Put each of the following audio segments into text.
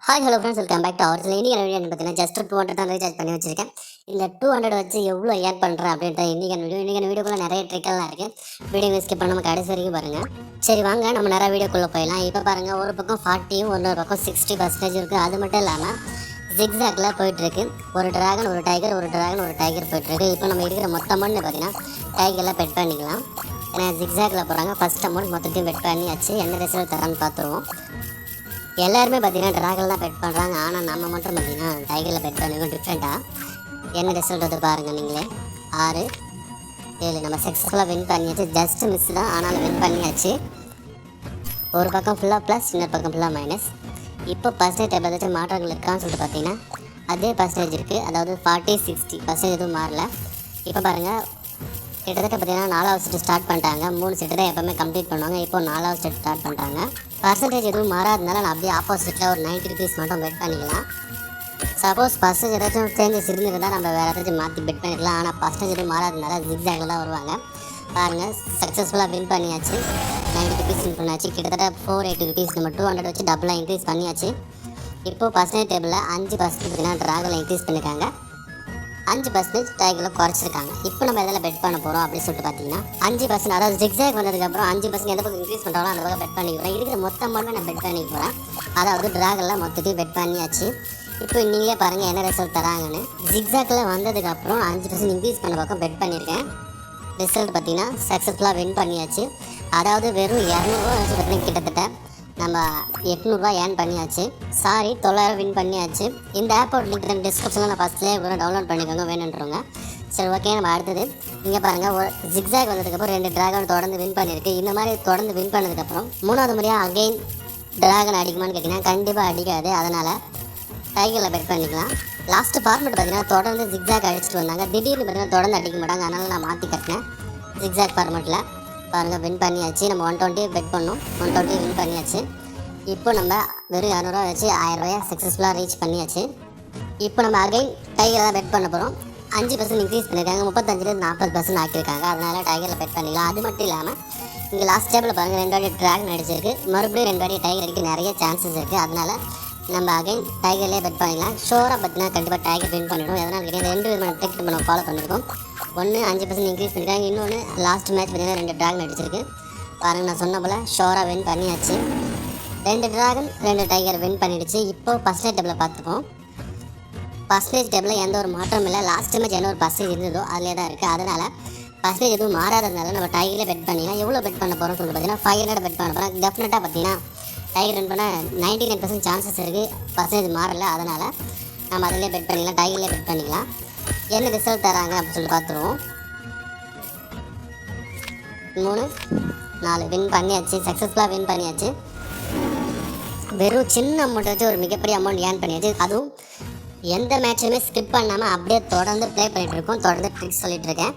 Hi hello friends, welcome back to our channel. இன்னைக்கு video பார்த்தீங்கன்னா just 200 தான் recharge பண்ணி வச்சிருக்கேன். இந்த 200 வச்சு எவ்வளோ ஏர்ன் பண்ணுறேன் அப்படின்ற இன்னைக்கு வீடியோக்குள்ள நிறைய ட்ரிக்கெல்லாம் இருக்குது. வீடியோ ஸ்கிப் பண்ணாமல் கடைசி வரைக்கும் பாருங்கள். சரி வாங்க நம்ம நிறைய வீடியோக்குள்ளே போயிடலாம். இப்போ பாருங்கள், ஒரு பக்கம் 40யும் இன்னொரு பக்கம் 60% இருக்குது. அது மட்டும் இல்லாமல் ஜிக்ஸாக்ல போயிட்டுருக்கு. ஒரு டிராகன் ஒரு டைகர் போயிட்டுருக்கு. இப்போ நம்ம இருக்கிற மொத்த அமௌண்ட் பார்த்தீங்கன்னா டைகரில் பெட் பண்ணிக்கலாம். ஏன்னா ஜிக்ஸாக்ல போகிறாங்க. ஃபஸ்ட் அமௌண்ட் மொத்தத்தையும் பெட் பண்ணியாச்சு. என்ன ரிசல்ட் தரான்னு பார்த்துருவோம். எல்லாருமே பார்த்தீங்கன்னா ட்ராகன் தான் பெட் பண்ணுறாங்க. ஆனால் நம்ம மட்டும் பார்த்தீங்கன்னா டைகரில் பெட் பண்ணிருக்கோம். டிஃப்ரெண்ட்டாக என்ன ரிசல்ட் வந்து பாருங்கள் நீங்களே. 6 7 நம்ம சக்ஸஸ்ஃபுல்லாக வின் பண்ணியாச்சு. ஜஸ்ட் மிஸ் தான், ஆனாலும் வின் பண்ணியாச்சு. ஒரு பக்கம் ஃபுல்லாக ப்ளஸ், இன்னொரு பக்கம் ஃபுல்லாக மைனஸ். இப்போ பர்சன்டேஜ் ஏதாச்சும் மாற்றங்கள் இருக்கான்னு சொல்லிட்டு பார்த்தீங்கன்னா அதே பர்சன்டேஜ் இருக்குது. அதாவது 40-60% எதுவும் மாறல. இப்போ பாருங்கள், கிட்டத்தட்ட பார்த்தீங்கன்னா 4வது செட் ஸ்டார்ட் பண்ணிட்டாங்க. 3 செட்டு தான் எப்போவுமே கம்ப்ளீட் பண்ணுவாங்க. இப்போ 4வது செட் ஸ்டார்ட் பண்ணிட்டாங்க. பர்சன்டேஜ் எதுவும் மாறாதனால நான் அப்படியே ஆப்போசிட்டில் ஒரு 90 rupees மட்டும் பெட் பண்ணிக்கலாம். சப்போஸ் பர்சன்டேஜ் ஏதாச்சும் சேஞ்சஸ் இருந்துருந்தால் நம்ம வேறு ஏதாச்சும் மாற்றி பெட் பண்ணிக்கலாம். ஆனால் பர்சன்டேஜ் எதுவும் மாறாதனால ஜிக்ஸாகில் தான் வருவாங்க. பாருங்கள், சக்ஸஸ்ஃபுல்லாக வின் பண்ணியாச்சு. 90 rupees வின் பண்ணியாச்சு. கிட்டத்தட்ட 480 rupees நம்ம 200 வச்சு டபுளாக இன்க்ரீஸ் பண்ணியாச்சு. இப்போது பர்சன்டேஜ் டேபிளில் 5% பார்த்தீங்கன்னா ட்ராகனில் இன்க்ரீஸ் பண்ணியிருக்காங்க. 5% டைகரில் குறைச்சிருக்காங்க. இப்போ நம்ம எதில் பெட் பண்ண போகிறோம் அப்படின்னு சொல்லிட்டு பார்த்தீங்கன்னா 5%, அதாவது ஜிக்ஸாக் வந்ததுக்கப்புறம் 5% எந்த பக்கம் இன்க்ரீஸ் பண்ணுறாங்களோ அந்த பக்கம் பெட் பண்ணிக்கிறேன். இருக்கிற மொத்த அமௌண்ட்டை நான் பெட் பண்ணிக்க போகிறேன். அதாவது ட்ராகனில் மொத்தத்தையும் பெட் பண்ணியாச்சு. இப்போ நீங்களே பாருங்கள் என்ன ரிசல்ட் தராங்கன்னு. ஜிக்ஸாக்கில் வந்ததுக்கப்புறம் 5% இன்க்ரீஸ் பண்ண பக்கம் பெட் பண்ணியிருக்கேன். ரிசல்ட் பார்த்தீங்கன்னா சக்ஸஸ்ஃபுல்லாக வின் பண்ணியாச்சு. அதாவது வெறும் 200 வச்சு பார்த்தீங்கன்னா கிட்டத்தட்ட நம்ம 800 ஏர்ன் பண்ணியாச்சு. 900 வின் பண்ணியாச்சு. இந்த ஆப்போட லிங்க் டிஸ்கிரிப்ஷனில் நான் ஃபஸ்ட்லேயே கூட டவுன்லோட் பண்ணிக்கோங்க வேணுன்றவங்க. சரி ஓகே, நம்ம அடுத்தது இங்கே பாருங்கள், ஒரு ஜிக்ஸாக் வந்ததுக்கப்புறம் 2 ட்ராகன் தொடர்ந்து வின் பண்ணியிருக்கு. இந்த மாதிரி தொடர்ந்து வின் பண்ணதுக்கப்புறம் 3வது முறையாக அகெயின் ட்ராகன் அடிக்குமான்னு கேட்டிங்கன்னா கண்டிப்பாக அடிக்காது. அதனால் டைகரில் பெட் பண்ணிக்கலாம். லாஸ்ட்டு ஃபார்மெட் பார்த்தீங்கன்னா தொடர்ந்து ஜிக்ஸாக் அடிச்சுட்டு வந்தாங்க. திடீர்னு பார்த்தீங்கன்னா தொடர்ந்து அடிக்க மாட்டாங்க. அதனால் நான் மாற்றி கட்டினேன் ஜிக்ஸாக் ஃபார்மெட்டில். பாருங்கள், வின் பண்ணியாச்சு. நம்ம 120 பெட் பண்ணோம். 120 வின் பண்ணியாச்சு. இப்போ நம்ம வெறும் 200 வச்சு 1000 சக்ஸஸ்ஃபுல்லாக ரீச் பண்ணியாச்சு. இப்போ நம்ம அகைன் டைகரில் தான் பெட் பண்ண போகிறோம். 5% இன்க்ரீஸ் பண்ணியிருக்காங்க. 35% 40% ஆக்கியிருக்காங்க. அதனால் டைகரில் பெட் பண்ணிக்கலாம். அது மட்டும் இல்லாமல் இங்கே லாஸ்ட் டேபிள் பாருங்கள், 2 வாட்டி ட்ராகன் அடிச்சிருக்கு. மறுபடியும் 2 வாட்டி டைகர் அடிக்க நிறைய சான்சஸ் இருக்குது. அதனால் நம்ம அகைன் டைகர்லேயே பெட் பண்ணிக்கலாம். ஷோராக பார்த்தீங்கன்னா கண்டிப்பாக டைகர் வின் பண்ணிவிடும். எதனால் கேட்டீங்கன்னா 2 விதமான டெக்னிக் நம்ம ஃபாலோ பண்ணியிருக்கோம். ஒன்று 5% இன்க்ரீஸ் பண்ணியிருக்காங்க. இன்னொன்று லாஸ்ட் மேட்ச் பார்த்தீங்கன்னா 2 ட்ராகன் அடிச்சிருக்கு. பாருங்கள், நான் சொன்ன போல் ஷோராக வின் பண்ணியாச்சு. 2 ட்ராகன் 2 டைகர் வின் பண்ணிடுச்சு. இப்போ பர்சன்டேஜ் டேபிளில் பார்த்துப்போம். பர்சன்டேஜ் டேபிளில் எந்த ஒரு மாற்றமும் இல்லை. லாஸ்ட் மேட்ச் என்ன ஒரு பர்சன்டேஜ் இருந்ததோ அதிலே தான் இருக்குது. அதனால் பர்சன்டேஜ் எதுவும் மாறாததுனால நம்ம டைகரில் பெட் பண்ணிக்கலாம். எவ்வளோ பெட் பண்ண போகிறோம்னு சொல்லிட்டு பார்த்தீங்கன்னா 500 பெட் பண்ண போகிறோம். டெஃபினட்டாக பார்த்தீங்கன்னா டைகர் வின் பண்ண 99% சான்சஸ் இருக்குது. பர்சன்டேஜ் மாறல. அதனால் நம்ம அதிலே பெட் பண்ணிக்கலாம். டைகர்லேயே பெட் பண்ணிக்கலாம். என்ன ரிசல்ட் தராங்க அப்படின்னு சொல்லிட்டு பார்த்துருவோம். 3 4 வின் பண்ணியாச்சு. சக்ஸஸ்ஃபுல்லாக வின் பண்ணியாச்சு. வெறும் சின்ன அமௌண்ட் வச்சு ஒரு மிகப்பெரிய அமௌண்ட் ஏர்ன் பண்ணியாச்சு. அதுவும் எந்த மேட்சுமே ஸ்கிப் பண்ணாமல் அப்படியே தொடர்ந்து ப்ளே பண்ணிகிட்டு இருக்கோம். தொடர்ந்து ட்ரிக்ஸ் சொல்லிட்டு இருக்கேன்.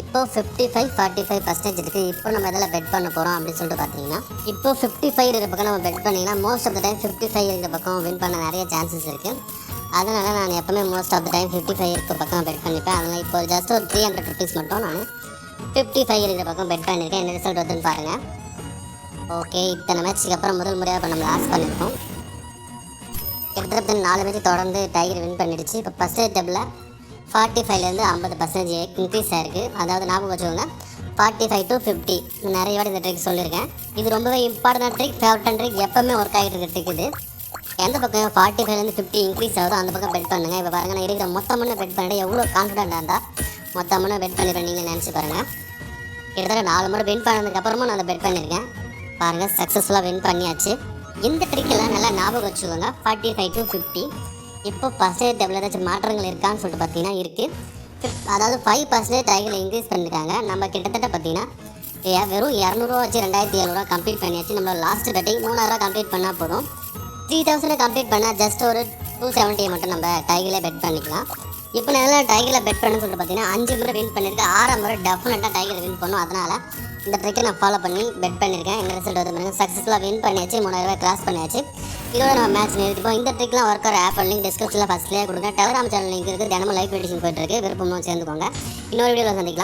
இப்போ 55-45% இருக்குது. இப்போ நம்ம எதில் பெட் பண்ண போகிறோம் அப்படின்னு சொல்லிட்டு பார்த்தீங்கன்னா இப்போ 55 இருக்கிற பக்கம் நம்ம பெட் பண்ணிங்கன்னா மோஸ்ட் ஆஃப் த டைம் 55 இருக்கிற பக்கம் வின் பண்ண நிறைய சான்சஸ் இருக்குது. அதனால் நான் எப்போவுமே மோஸ்ட் ஆஃப் த டைம் 55 இருக்கிற பக்கம் பெட் பண்ணிப்பேன். அதனால் இப்போ ஜஸ்ட் ஒரு 300 rupees மட்டும் நான் 55 இருக்கிற பக்கம் பெட் பண்ணியிருக்கேன். என்ன ரிசல்ட் வருதுன்னு பாருங்கள். ஓகே, இத்தனை மேட்ச்சுக்கு அப்புறம் முதல் முறையாக இப்போ நம்ம லாஸ் பண்ணியிருக்கோம். கிட்டத்தட்ட 4 மேட்ச் தொடர்ந்து டைகர் வின் பண்ணிடுச்சு. இப்போ பர்சன்டேஜ் டேபிளில் 45லேருந்து 50% இன்க்ரீஸ் ஆகிருக்கு. அதாவது ஞாபகம் வச்சுக்கோங்க, 45 to 50. நிறைய வாட்டி இந்த ட்ரிக் சொல்லியிருக்கேன். இது ரொம்பவே இம்பார்ட்டன்ட் ட்ரிக், ஃபேவரட் ட்ரிக், எப்போவுமே ஒர்க் ஆகிட்டு இருக்க ட்ரிக் இது. எந்த பக்கம் 45லேருந்து 50 இன்க்ரீஸ் ஆகுதோ அந்த பக்கம் பெட் பண்ணுங்கள். இப்போ பாருங்கள், நான் இருக்கிற மொத்தமாக பெட் பண்ணிட்டு எவ்வளோ கான்ஃபிடென்ட்டாக இருந்தால் மொத்தமாக பெட் பண்ணிடுறேன். நீங்கள் நினச்சி பாருங்கள். கிட்டத்தட்ட 4 முறை வின் பண்ணதுக்கப்புறமா நான் அதை பெட் பண்ணியிருக்கேன். பாருங்கள், சக்ஸஸ்ஃபுல்லாக வின் பண்ணியாச்சு. இந்த ட்ரிக்கெல்லாம் நல்லா ஞாபகம் வச்சுக்கோங்க. 45 to 50. இப்போ பர்சன்டேஜ் டேபிளில் ஏதாச்சும் மாற்றங்கள் இருக்கான்னு சொல்லிட்டு பார்த்தீங்கன்னா இருக்குது. அதாவது 5% டைகரில் இன்க்ரீஸ் பண்ணியிருக்காங்க. நம்ம கிட்டத்தட்ட பார்த்தீங்கன்னா வெறும் 200 வச்சு 2700 கம்ப்ளீட் பண்ணியாச்சு. நம்மளோட லாஸ்ட் பெட்டிங் 3000 கம்ப்ளீட் பண்ணால் போதும். 3000 கம்ப்ளீட் பண்ணால் ஜஸ்ட் ஒரு 270 மட்டும் நம்ம டைகரில் பெட் பண்ணிக்கலாம். இப்போ நல்லா டைகரில் பெட் பண்ணணும்னு சொல்லிட்டு பார்த்தீங்கன்னா 5 முறை வின் பண்ணியிருக்கேன். 6 முறை டெஃபினட்டாக டைகரில் வின் பண்ணும். அதனால் இந்த ட்ரிக்கை நான் ஃபாலோ பண்ணி பெட் பண்ணியிருக்கேன். என்ன ரிசல்ட் வந்து பாருங்கள், சக்ஸஸ்ஃபுல்லாக வின் பண்ணியாச்சு. 3000 கிராஸ் பண்ணியாச்சு. இதோட நம்ம மேட்ச் நிறுத்திப்போம். இந்த ட்ரிக்லாம் ஒர்க் ஆகிற ஆப் லிங்க் டிஸ்கிரிப்ஷனில் ஃபஸ்ட்லேயே கொடுங்க. டெலிகிராம் சேனல் லிங்க் இருக்குது. தினமும் லைவ் எடிஷன் போயிட்டு இருக்கு. விருப்பமும் சேர்ந்துக்கோங்க. இன்னொரு வீடியோவில் சந்திக்கலாம்.